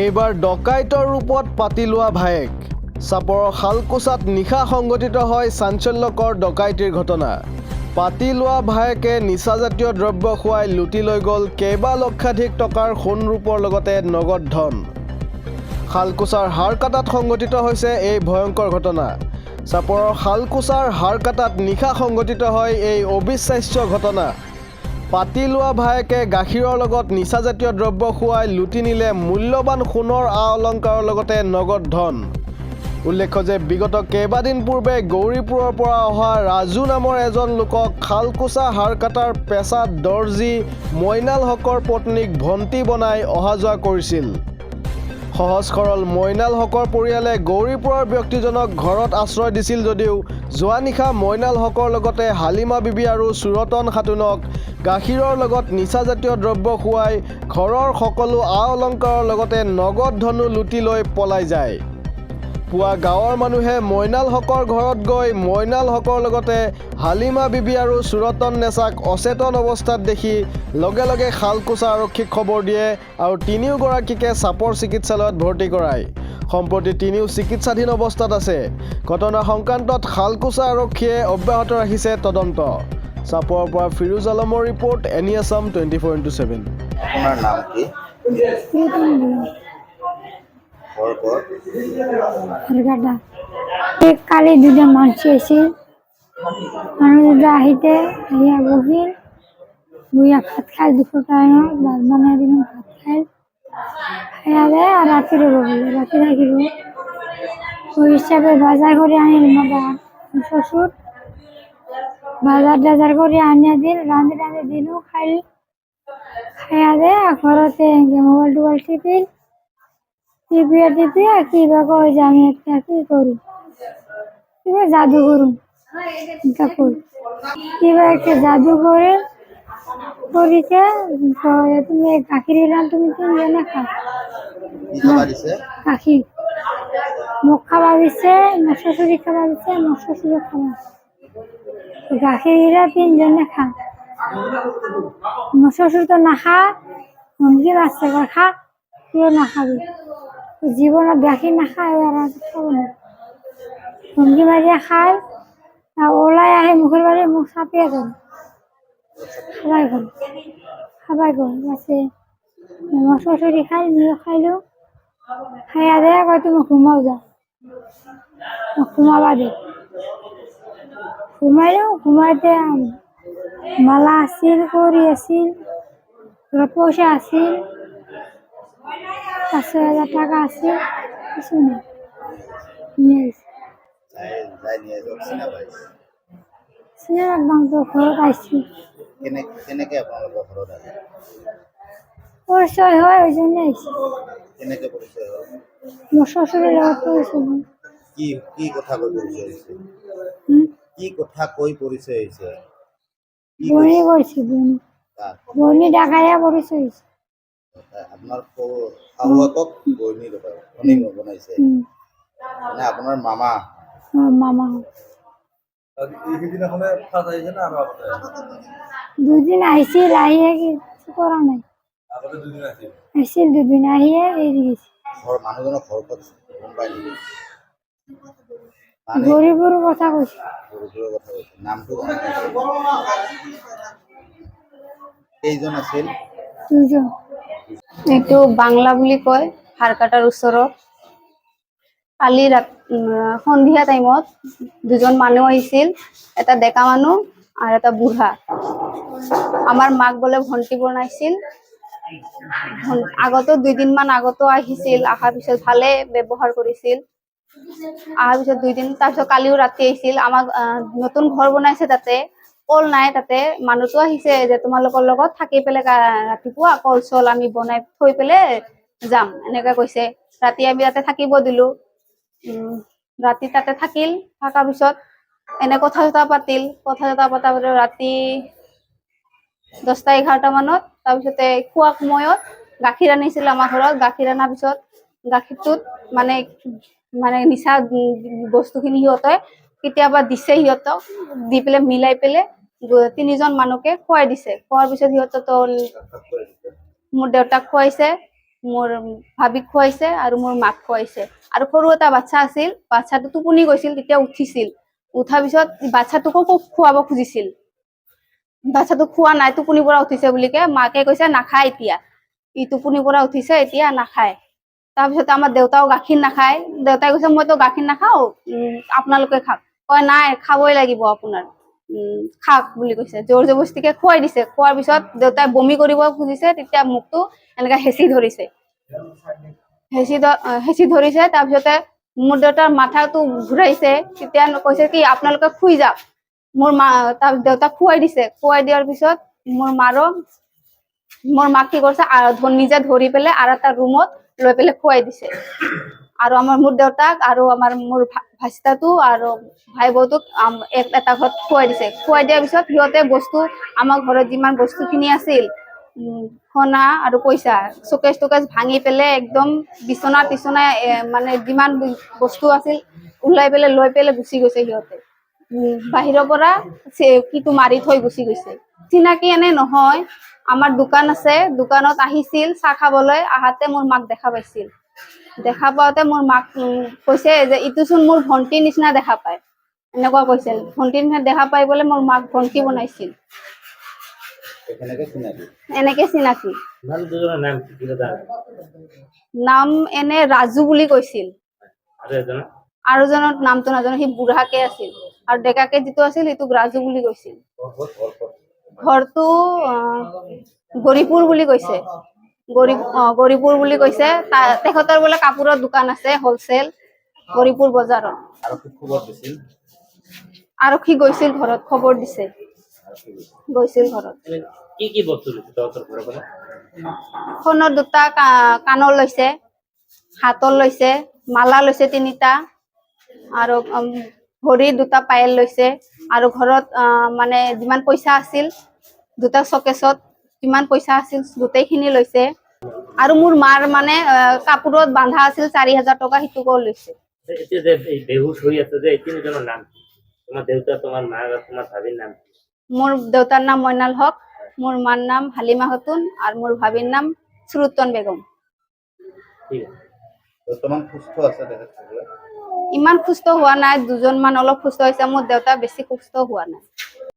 এইবাৰ ডকাইতৰ ৰূপত পাতি লোৱা ভায়েক চাপৰৰ শালকুচাত নিশা সংঘটিত হয় চাঞ্চল্যকৰ ডকাইতিৰ ঘটনা। পাতি লোৱা ভায়েকে নিচাজাতীয় দ্ৰব্য খুৱাই লুটি লৈ গ'ল কেইবা লক্ষাধিক টকাৰ সোণ ৰূপৰ লগতে নগদ ধন। শালকুচাৰ হাৰকাটাত সংঘটিত হৈছে এই ভয়ংকৰ ঘটনা। চাপৰৰ শালকুচাৰ হাৰকাটাত নিশা সংঘটিত হয় এই অবিশ্বাস্য ঘটনা। পাতি লোৱা ভায়েকে গাখীৰৰ লগত নিচাজাতীয় দ্ৰব্য খুৱাই লুটি নিলে মূল্যৱান সোণৰ আ অলংকাৰৰ লগতে নগদ ধন। উল্লেখ্য যে বিগত কেইবাদিন পূৰ্বে গৌৰীপুৰৰ পৰা অহা ৰাজু নামৰ এজন লোকক শালকুচা হাৰকাটাৰ পেচাত দৰ্জী মইনাল হকৰ পত্নীক ভণ্টি বনাই অহা যোৱা কৰিছিল। সহজ সৰল মইনাল হকৰ পৰিয়ালে গৌৰীপুৰৰ ব্যক্তিজনক ঘৰত আশ্ৰয় দিছিল যদিও যোৱা নিশা মইনাল হকৰ লগতে হালিমা বিবি আৰু সুৰতন খাতুনক গাখীৰৰ লগত নিচাজাতীয় দ্ৰব্য খুৱাই ঘৰৰ সকলো আ অলংকাৰৰ লগতে নগদ ধনো লুটি লৈ পলাই যায়। পুৱা গাঁৱৰ মানুহে মইনাল হকৰ ঘৰত গৈ মইনাল হকৰ লগতে হালিমা বিবি আৰু সুৰতন নেচাক অচেতন অৱস্থাত দেখি লগে লগে শালকুচা আৰক্ষীক খবৰ দিয়ে আৰু তিনিওগৰাকীকে চাপৰ চিকিৎসালয়ত ভৰ্তি কৰায়। সম্প্ৰতি তিনিও চিকিৎসাধীন অৱস্থাত আছে। ঘটনা সংক্ৰান্তত শালকুচা আৰক্ষীয়ে অব্যাহত ৰাখিছে তদন্ত। চাপৰৰ পৰা ফিৰোজ আলমৰ ৰিপৰ্ট, এনি আছাম 24x7। আপোনাৰ নাম কি? কালি দুটা মানুষ আছিল, মানুষ দুটা আহিতে বহিল, বইয়া ভাত খাই দুপুর টাইমত ভাত বানাই দিলাম, ভাত খাই খাইয়া দেয় আর রাতে থাকিব। ওই হিসাবে বাজার করে আনিল শ্বশুর, বাজার টাজার করে আনিয়া দিল, রাঁধে দিল, খাইয়া দেয় ঘরতে মোবাইল টোবাইল টিপিয়া কিবা কয় যে আমি একটা কি করি, কিবা জাদু করুন, কিবা একটা জাদু করিতে তুমি গাখীর এলাম, তুমি তিনজনে খাও গাখীর। মোক খাবা দিছে, মোৰ শ্বশুৰি খাবা দিছে, মোৰ শ্বশুৰে খাবা গাখীৰ এৰা তিনজনে খা। মোৰ শ্বশুর তো নাখা, হুমকি মারছে খা, তুইও নাখাবি, জীবনত গাখীর নাখায় আর খাব না। হুমকি মারিয়া খায়, ওলাই আহে মুখের বাড়ি, মুখ চাপিয়ে ধরে খাবাই গল আছে। আমার শ্বশুরি খাই, নিয়ে খাইলো, খাইয়া দেয় কয় তুমি ঘুমাও যা, ঘুমাবা দে। ঘুমাইতে মালা আছিল, করি আছিল, পয়সা আছিল, 5,000 টাকা আছিল, কিছু নেই নিয়ে সিনেমার দাম তো ঘৰত আইছি। কেনেকে আপোনালোকৰ ঘৰত আহে? পৰিচয় হয়, ওই জন্য আইছি। কেনেকে পৰিচয় হ'ল? মোৰ শ্বশুৰেৰ লগত পৰিচয় হয়। কি কথা কৈ পৰিচয় হৈছে? কি কথা কৈ পৰিচয় হৈছে? বনি কৰিছে, বনি ডাকাইয়া পৰিচয় হৈছে। আপোনাৰ শাহুৱেকক বনি বনাইছে, মানে আপোনাৰ মামা? মামা সেইদিনাখনে ফাৰ্ষ্ট আহিছে না আৰু আগতে? দুদিন আহিছিল, আহিয়ে কিছু কৰা নাই। আহিছিল দুদিন, আহিয়ে এৰি গেছে। মানুহজনৰ ঘৰ ক'ত গম পাই নেকি? গৌৰীপুৰৰ কথা কৈছে। নামটো কেইজন আছিল? দুজন। এইটো বাংলা বুলি কয়, হাৰকাটাৰ ওচৰত। কালি সন্ধিয়া টাইমত দুজন মানুহ আহিছিল, এটা ডেকা মানুহ আৰু এটা বুঢ়া। আমাৰ মাক বোলে ভণ্টি বনাইছিল। আগতো 2 দিনমান আগতো আহিছিল, অহাৰ পিছত ভালে ব্যৱহাৰ কৰিছিল। অহাৰ পিছত 2 দিন, তাৰপিছত কালিও ৰাতি আহিছিল। আমাক নতুন ঘৰ বনাইছে, তাতে কল নাই, তাতে মানুহটো আহিছে যে তোমালোকৰ লগত থাকি পেলাই ৰাতিপুৱা কল চল আমি বনাই থৈ পেলাই যাম, এনেকে কৈছে। ৰাতি আমি তাতে থাকিব দিলো। ৰাতি তাতে থাকিল, থকাৰ পিছত এনে কথা চথা পাতিল, ৰাতি 10টা-11টা মানত। তাৰপিছতে খোৱা সময়ত গাখীৰ আনিছিল আমাৰ ঘৰত। গাখীৰ অনাৰ পিছত গাখীৰটোত মানে নিচা বস্তুখিনি সিহঁতে কেতিয়াবা দিছে, সিহঁতক দি পেলাই মিলাই পেলাই 3জন মানুহকে খুৱাই দিছে। খোৱাৰ পিছত সিহঁতে তো মোৰ দেউতাক খুৱাইছে, মোৰ ভাবিক খুৱাইছে আৰু মোৰ মাক খুৱাইছে আৰু সৰু এটা বাচ্চা আছিল বাচ্চাটো টোপনি গৈছিল তেতিয়া উঠিছিল উঠাৰ পিছত বাচ্চাটোকো খুৱাব খুজিছিল বাচ্চাটো খোৱা নাই টোপনিৰ পৰা উঠিছে বুলিকে মাকে কৈছে নাখায় এতিয়া ই টোপনিৰ পৰা উঠিছে এতিয়া নাখায় তাৰপিছত আমাৰ দেউতাও গাখীৰ নাখায় দেউতাই কৈছে মইতো গাখীৰ নাখাওঁ আপোনালোকে খাওক কয় নাই খাবই লাগিব আপোনাৰ খাওক বুলি কৈছে জোৰ জবৰদস্তিকে খুৱাই দিছে খোৱাৰ পিছত দেউতাই বমি কৰিব খুজিছে তেতিয়া মুখটো এনেকা হেঁচি ধৰিছে হেঁচি ধৰিছে তাৰপিছতে মোৰ দেউতাৰ মাথাটো ঘূৰাইছে তেতিয়া কৈছে কি আপোনালোকে শুই যাওক মোৰ মা তাৰ দেউতাক খুৱাই দিছে খুৱাই দিয়াৰ পিছত মোৰ মাক কি কৰিছে নিজে ধৰি পেলাই আৰু এটা ৰুমত লৈ পেলাই খুৱাই দিছে আৰু মোৰ দেউতাক আৰু মোৰ ভাইস্তাটো আৰু ভাই বৌটোক এটা ঘৰত খুৱাই দিছে খুৱাই দিয়াৰ পিছত সিহঁতে বস্তু আমাৰ ঘৰত যিমান বস্তুখিনি আছিল সোণা আৰু পইচা চকেজ টকেজ ভাঙি পেলাই একদম বিচনা মানে যিমান বস্তু আছিল ওলাই পেলাই লৈ পেলাই গুচি গৈছে সিহঁতে বাহিৰৰ পৰা কিটো মাৰি থৈ গুচি গৈছে চিনাকি এনে নহয় আমাৰ দোকান আছে দোকানত আহিছিল চাহ খাবলৈ আহাতে মোৰ মাক দেখা পাইছিল দেখা পাওঁতে মোৰ মাক কৈছে যে ইটোচোন মোৰ ভণ্টিৰ নিচিনা দেখা পায় এনেকুৱা কৈছিল ভণ্টিৰ নিচিনা দেখা পাই বোলে মোৰ মাক ভণ্টি বনাইছিল এনেকে চিনাকি নাম এনে ৰাজু বুলি কৈছিল আৰু এজনৰ নামটো নাজানো সি বুঢ়াকে আছিল আৰু ডেকাকে যিটো আছিল সেইটোক ৰাজু বুলি কৈছিল ঘৰটো গৰিপুৰ বুলি কৈছে গৰিপুৰ বুলি কৈছে তেখেতৰ বোলে কাপোৰৰ দোকান আছে হলচেল গৰিপুৰ বজাৰত আৰক্ষী গৈছিল ঘৰত খবৰ দিছে গৈছিল ঘৰত কি বস্তু লৈছে তহঁতৰ ঘৰৰ পৰা সোণৰ দুটা কাণৰ লৈছে হাতৰ লৈছে মালা লৈছে 3টা আৰু ভৰিৰ 2টা পায়েল লৈছে আৰু ঘৰত মানে যিমান পইচা আছিল 2টা চকেছত যিমান পইচা আছিল গোটেইখিনি লৈছে আৰু মোৰ মাৰ মানে কাপোৰত বান্ধা আছিল 4,000 টকা সেইটোকো লৈছে এতিয়া যে এই বেহুশ হৈ আছে যে এই তিনিজনৰ নাম তোমাৰ দেউতা তোমাৰ মা আৰু তোমাৰ ভাবিৰ নাম মোৰ দেউতাৰ নাম মইনাল হক মোৰ মাৰ নাম হালিমা খাতুন আৰু মোৰ ভাবিৰ নাম সুৰুতন বেগম ঠিক আছে বৰ্তমান সুস্থ আছে তেখেতসকলে ইমান সুস্থ হোৱা নাই দুজনমান অলপ সুস্থ হৈছে মোৰ দেউতা বেছি সুস্থ হোৱা নাই